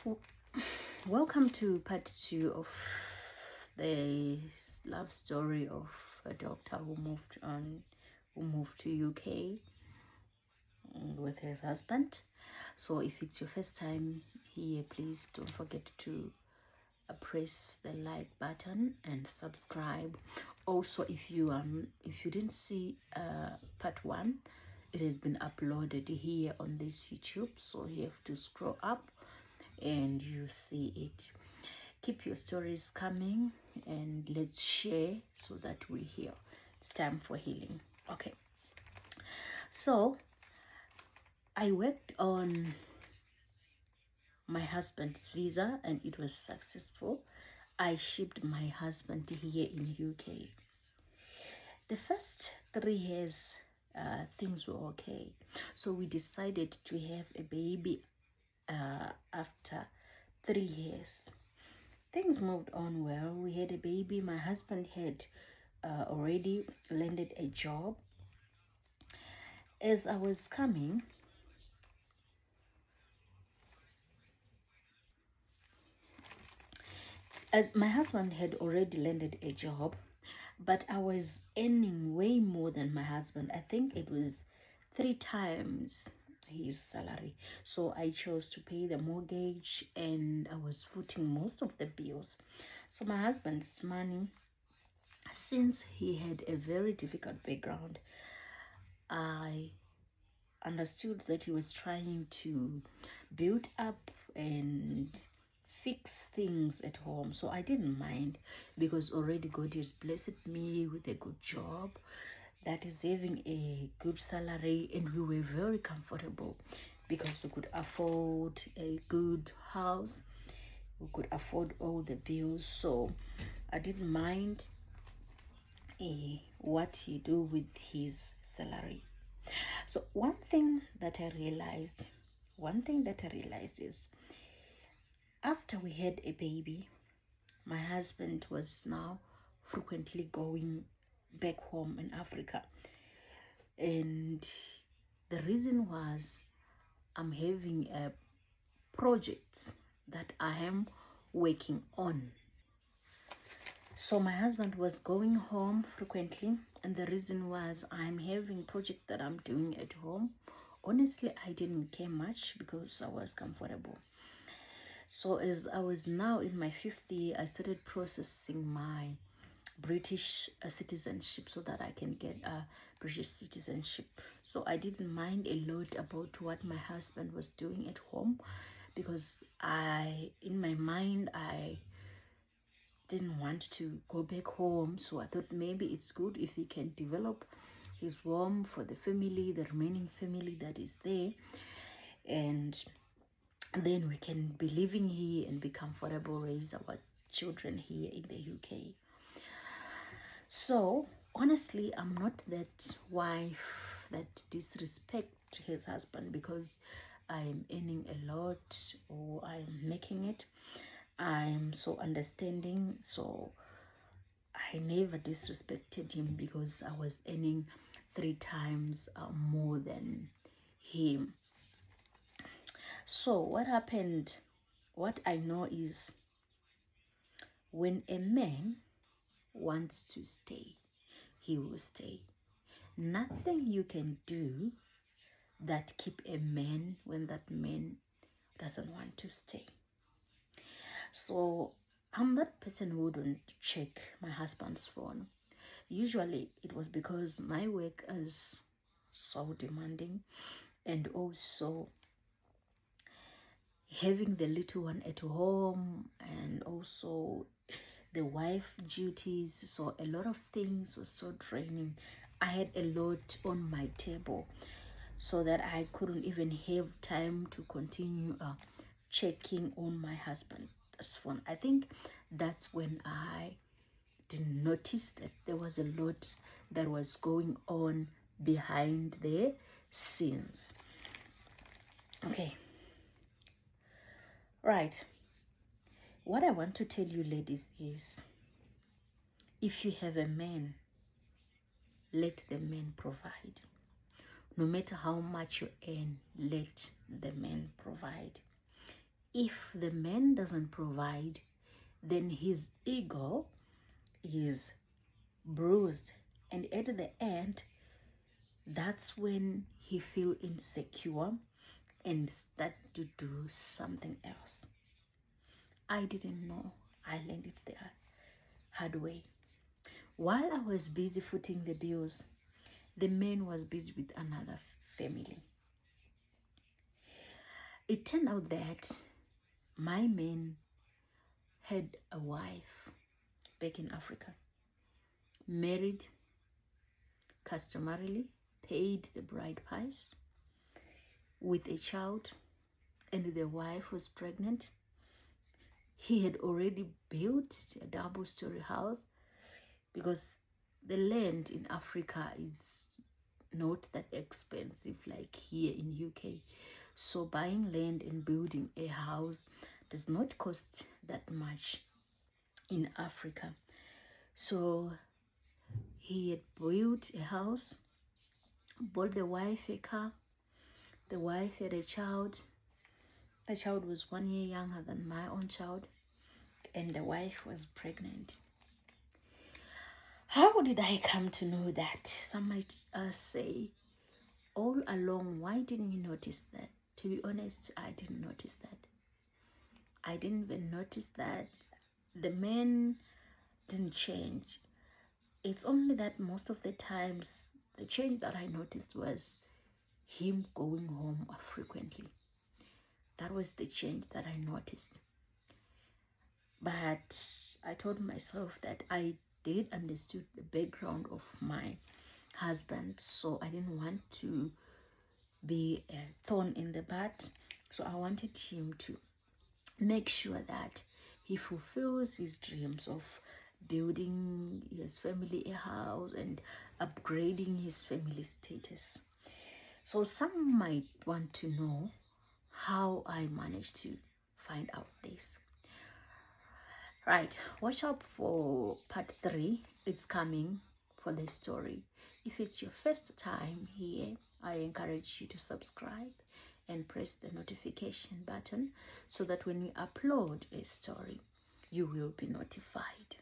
W- Welcome to part 2 of the love story of a doctor who moved to UK with his husband. So if it's your first time here, please don't forget to press the like button and subscribe. Also, if you didn't see part 1, it has been uploaded here on this YouTube, so you have to scroll up and you see it. Keep your stories coming and let's share so that we heal. It's time for healing. Okay, so I worked on my husband's visa and it was successful. I shipped my husband here in UK. The first 3 years things were okay, so we decided to have a baby after 3 years. Things moved on well. We had a baby. My husband had already landed a job. As I was coming, as my husband had already landed a job, but I was earning way more than my husband. I think it was 3 times his salary. So I chose to pay the mortgage and I was footing most of the bills. So my husband's money, since he had a very difficult background, I understood that he was trying to build up and fix things at home. So I didn't mind because already God has blessed me with a good job that is having a good salary, and we were very comfortable because we could afford a good house, we could afford all the bills. So I didn't mind what he do with his salary. So one thing that I realized is after we had a baby, my husband was now frequently going back home in Africa. And the reason was I'm having a project that I am working on. So my husband was going home frequently, and the reason was I'm having project that I'm doing at home. Honestly, I didn't care much because I was comfortable. So as I was now in my 5th year, I started processing my British citizenship so that I can get a British citizenship. So I didn't mind a lot about what my husband was doing at home because in my mind, I didn't want to go back home. So I thought maybe it's good if he can develop his warmth for the family, the remaining family that is there, and then we can be living here and be comfortable, raise our children here in the UK. So honestly, I'm not that wife that disrespect his husband because I'm earning a lot or I'm making it. I'm so understanding, so I never disrespected him because I was earning 3 times more than him. So what happened, what I know is when a man wants to stay, he will stay. Nothing you can do that keep a man when that man doesn't want to stay. So I'm that person who wouldn't check my husband's phone. Usually it was because my work is so demanding, and also having the little one at home, and also the wife duties. So a lot of things were so draining. I had a lot on my table so that I couldn't even have time to continue checking on my husband's phone. I think that's when I didn't notice that there was a lot that was going on behind the scenes. Okay, right. What I want to tell you, ladies, is if you have a man, let the man provide. No matter how much you earn, let the man provide. if the man doesn't provide, then his ego is bruised, and at the end, that's when he feel insecure and start to do something else. I didn't know. I learned it the hard way. While I was busy footing the bills, the man was busy with another family. It turned out that my man had a wife back in Africa, married customarily, paid the bride price with a child, and the wife was pregnant. He had already built a double-story house because the land in Africa is not that expensive like here in UK. So buying land and building a house does not cost that much in Africa. So he had built a house, bought the wife a car. The wife had a child. The child was 1 year younger than my own child, and the wife was pregnant. How did I come to know that? Some might say, all along, why didn't you notice that? To be honest, I didn't notice that. I didn't even notice that the man didn't change. It's only that most of the times, the change that I noticed was him going home frequently. That was the change that I noticed. But I told myself that I did understood the background of my husband, so I didn't want to be a thorn in the butt. So I wanted him to make sure that he fulfills his dreams of building his family a house and upgrading his family status. So some might want to know how I managed to find out this. Right, watch out for part 3. It's coming for this story. If it's your first time here, I encourage you to subscribe and press the notification button so that when we upload a story, you will be notified.